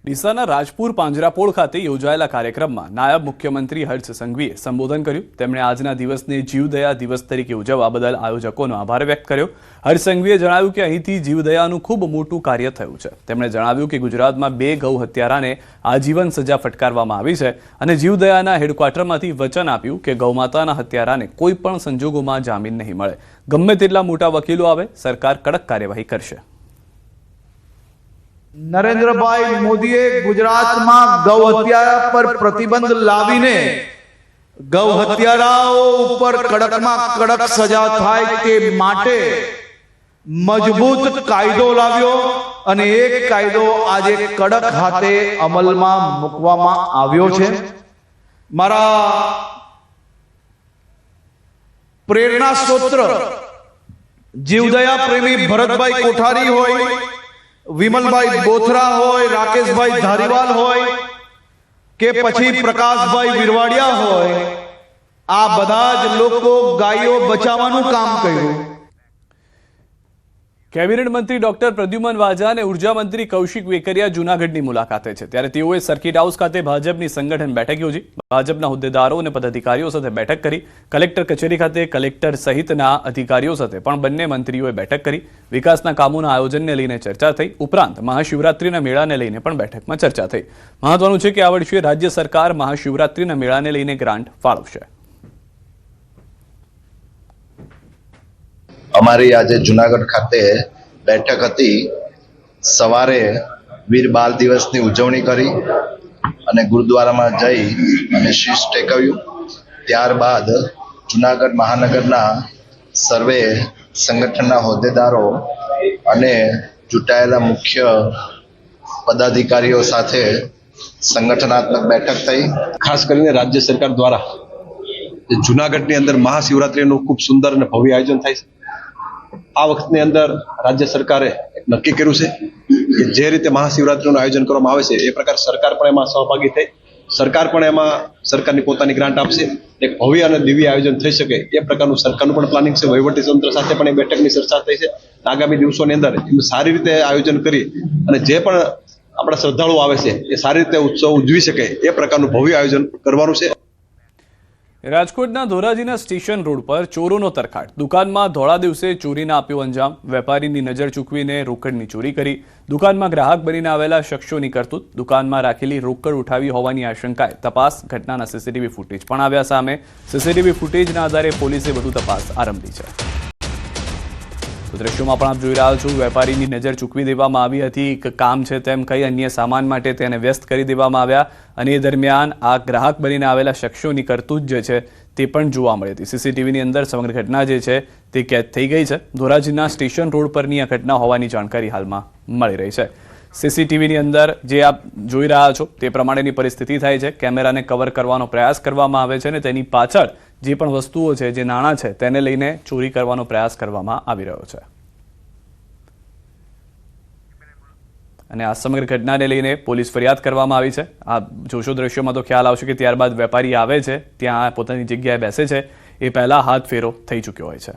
ડીસાના રાજપુર પાંજરાપોળ ખાતે યોજાયેલા કાર્યક્રમમાં નાયબ મુખ્યમંત્રી હર્ષ સંઘવીએ સંબોધન કર્યું। તેમણે આજના દિવસને જીવદયા દિવસ તરીકે ઉજવવા બદલ આયોજકોનો આભાર વ્યક્ત કર્યો। હર્ષ સંઘવીએ જણાવ્યું કે અહીંથી જીવદયાનું ખૂબ મોટું કાર્ય થયું છે। તેમણે જણાવ્યું કે ગુજરાતમાં 2 ગૌ હત્યારાને આજીવન સજા ફટકારવામાં આવી છે અને જીવદયાના હેડક્વાર્ટરમાંથી વચન આપ્યું કે ગૌમાતાના હત્યારાને કોઈ પણ સંજોગોમાં જામીન નહીં મળે। ગમે તેટલા મોટા વકીલો આવે, સરકાર કડક કાર્યવાહી કરશે। નરેન્દ્રભાઈ મોદીએ ગુજરાતમાં ગૌ હત્યા પર પ્રતિબંધ લાવીને ગૌ હત્યારાઓ ઉપર કડકમાં કડક સજા થાય તે માટે મજબૂત કાયદો લાવ્યો અને એક કાયદો આજે કડક હાથે અમલમાં મૂકવામાં આવ્યો છે। મારા પ્રેરણા સ્ત્રોત જીવદયા પ્રેમી ભરતભાઈ કોઠારી હોય, વિમલભાઈ બોથરા હોય, રાકેશભાઈ ધારીવાલ હોય કે પછી પ્રકાશભાઈ વિરવાડિયા હોય, આ બધા જ લોકો ગાયો બચાવવાનું કામ કર્યું। કેબિનેટ મંત્રી ડોક્ટર પ્રદ્યુમન વાજા અને ઉર્જા મંત્રી કૌશિક વેકરિયા જૂનાગઢની મુલાકાતે છે, ત્યારે તેઓએ સર્કિટ હાઉસ ખાતે ભાજપની સંગઠન બેઠક યોજી। ભાજપના હોદ્દેદારો અને પદાધિકારીઓ સાથે બેઠક કરી। કલેક્ટર કચેરી ખાતે કલેક્ટર સહિતના અધિકારીઓ સાથે પણ બંને મંત્રીઓએ બેઠક કરી। વિકાસના કામોના આયોજનને લઈને ચર્ચા થઈ। ઉપરાંત મહાશિવરાત્રીના મેળાને લઈને પણ બેઠકમાં ચર્ચા થઈ। મહત્વનું છે કે આ વર્ષે રાજ્ય સરકાર મહાશિવરાત્રીના મેળાને લઈને ગ્રાન્ટ ફાળવશે। અમારી આજે જુનાગઢ ખાતે બેઠક હતી। સવારે વીર બાલ દિવસની ઉજવણી કરી અને ગુરુદ્વારામાં જઈ અને શીશ ટેકવ્યું। ત્યારબાદ જુનાગઢ મહાનગરના સર્વે સંગઠનના હોદ્દેદારો અને ચૂંટાયેલા મુખ્ય પદાધિકારીઓ સાથે સંગઠનાત્મક બેઠક થઈ। ખાસ કરીને રાજ્ય સરકાર દ્વારા જુનાગઢની અંદર મહાશિવરાત્રીનું ખૂબ સુંદર અને ભવ્ય આયોજન થાય છે। આ વખતની અંદર રાજ્ય સરકારે નક્કી કર્યું છે કે જે રીતે મહાશિવરાત્રીનું આયોજન કરવામાં આવે છે એ પ્રકાર સરકાર પણ એમાં સહભાગી થઈ, સરકાર પણ એમાં સરકારની પોતાની ગ્રાન્ટ આપશે। એક ભવ્ય અને દિવ્ય આયોજન થઈ શકે એ પ્રકારનું સરકારનું પણ પ્લાનિંગ છે। વહીવટી તંત્ર સાથે પણ એ બેઠકની ચર્ચા થઈ છે। આગામી દિવસોની અંદર એનું સારી રીતે આયોજન કરી અને જે પણ આપણા શ્રદ્ધાળુઓ આવે છે એ સારી રીતે ઉત્સવ ઉજવી શકે એ પ્રકારનું ભવ્ય આયોજન કરવાનું છે। રાજકોટના ધોરાજીના સ્ટેશન રોડ પર ચોરોનો તરખાટ। દુકાનમાં ધોળા દિવસે ચોરીને આપ્યો અંજામ। વેપારીની નજર ચૂકવીને રોકડની ચોરી કરી। દુકાનમાં ગ્રાહક બનીને આવેલા શખ્સોની કરતૂત। દુકાનમાં રાખેલી રોકડ ઉઠાવી હોવાની આશંકાએ તપાસ। ઘટનાના સીસીટીવી ફૂટેજ પણ આવ્યા સામે। સીસીટીવી ફૂટેજના આધારે પોલીસે વધુ તપાસ આરંભી છે। દ્રશ્યોમાં પણ આપ જોઈ રહ્યા છો, વેપારીની નજર ચૂકવી દેવામાં આવી હતી। એક કામ છે તેમ કહી અન્ય સામાન માટે તેને વ્યસ્ત કરી દેવામાં આવ્યા અને એ દરમિયાન આ ગ્રાહક બનીને આવેલા શખ્સોની કરતૂત જે છે તે પણ જોવા મળી હતી। સીસીટીવીની અંદર સમગ્ર ઘટના જે છે તે કેદ થઈ ગઈ છે। ધોરાજીના સ્ટેશન રોડ પરની આ ઘટના હોવાની જાણકારી હાલમાં મળી રહી છે। સીસીટીવીની અંદર જે આપ જોઈ રહ્યા છો તે પ્રમાણેની પરિસ્થિતિ થાય છે। કેમેરાને કવર કરવાનો પ્રયાસ કરવામાં આવે છે અને તેની પાછળ જે પણ વસ્તુઓ છે, જે નાણાં છે, તેને લઈને ચોરી કરવાનો પ્રયાસ કરવામાં આવી રહ્યો છે અને આ સમગ્ર ઘટનાને લઈને પોલીસ ફરિયાદ કરવામાં આવી છે। આ જોશો દ્રશ્યોમાં તો ખ્યાલ આવશે કે ત્યારબાદ વેપારી આવે છે, ત્યાં પોતાની જગ્યાએ બેસે છે, એ પહેલા હાથ ફેરો થઈ ચૂક્યો હોય છે।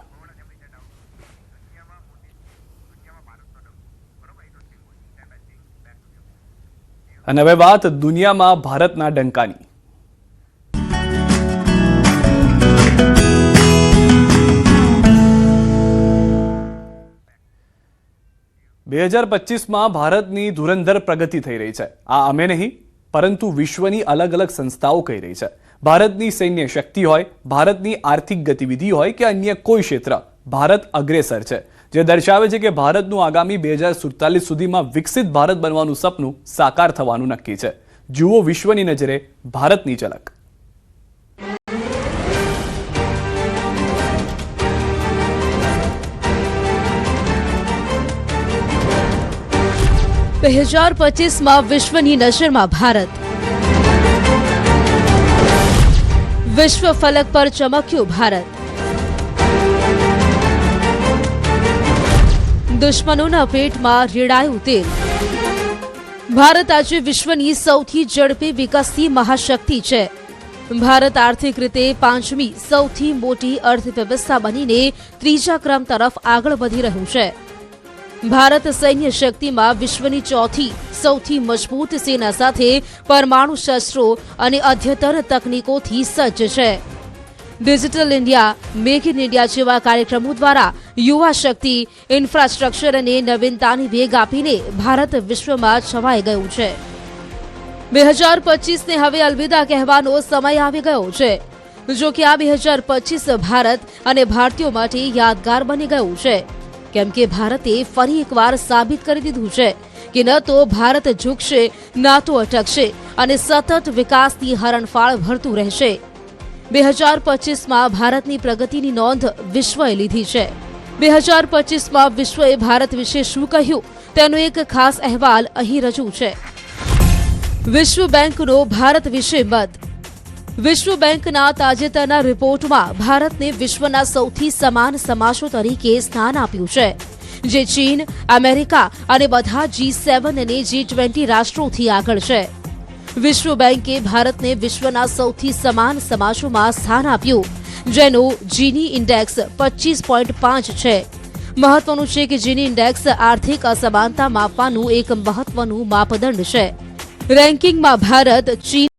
અને હવે વાત દુનિયામાં ભારતના ડંકાની। 2025માં ભારતની ધુરંધર પ્રગતિ થઈ રહી છે। આ અમે નહીં પરંતુ વિશ્વની અલગ અલગ સંસ્થાઓ કહી રહી છે। ભારતની સૈન્ય શક્તિ હોય, ભારતની આર્થિક ગતિવિધિ હોય કે અન્ય કોઈ ક્ષેત્ર, ભારત અગ્રેસર છે, જે દર્શાવે છે કે ભારતનું આગામી 2047 સુધીમાં વિકસિત ભારત બનવાનું સપનું સાકાર થવાનું નક્કી છે। જુઓ વિશ્વની નજરે ભારતની ઝલક। બે 2025માં વિશ્વની નજરમાં ભારત। વિશ્વ ફલક પર ચમક્યું ભારત। દુશ્મનોના પેટમાં રેડાયું તેલ। ભારત આજે વિશ્વની સૌથી ઝડપી વિકસતી મહાશક્તિ છે। ભારત આર્થિક રીતે 5મી સૌથી મોટી અર્થવ્યવસ્થા બનીને ત્રીજા ક્રમ તરફ આગળ વધી રહ્યું છે। ભારત સૈન્ય શક્તિમાં વિશ્વની ચોથી સૌથી મજબૂત સેના સાથે પરમાણુ શસ્ત્રો અને અદ્યતન તકનીકોથી સજ્જ છે. Digital India, make in India જેવા કાર્યક્રમો દ્વારા યુવા શક્તિ, ઇન્ફ્રાસ્ટ્રક્ચર અને નવીનતાની વેગ આપીને ભારત વિશ્વમાં છવાઈ ગયું છે. 2025ને હવે અલવિદા કહેવાનો સમય આવી ગયો છે. જો કે આ 2025 ભારત અને ભારતીયો માટે યાદગાર બની ગયું છે, કેમ કે ભારતે ફરી એકવાર સાબિત કરી દીધું છે કે ન તો ભારત ઝૂકશે, ના તો અટકશે અને સતત વિકાસની હરણફાળ ભરતું રહેશે. 2025માં ભારતની પ્રગતિની નોંધ વિશ્વએ લીધી છે. 2025માં વિશ્વએ ભારત વિશે શું કહ્યું તેનો એક ખાસ અહેવાલ અહીં રજૂ છે. વિશ્વ બેંકનો ભારત વિશે મત. વિશ્વ બેંકના તાજેતરના રિપોર્ટમાં ભારતને વિશ્વના સૌથી સમાન સમાજો તરીકે સ્થાન આપ્યું છે, જે ચીન, અમેરિકા અને બધા G7 અને G20 રાષ્ટ્રોથી આગળ છે. વિશ્વ બેંકે ભારતને વિશ્વના સૌથી સમાન સમાજોમાં સ્થાન આપ્યું, જેનું જીની ઇન્ડેક્સ 25.5 છે. મહત્વનું છે કે જીની ઇન્ડેક્સ આર્થિક અસમાનતા માપવાનું એક મહત્વનું માપદંડ છે. રેન્કિંગમાં ભારત ચીન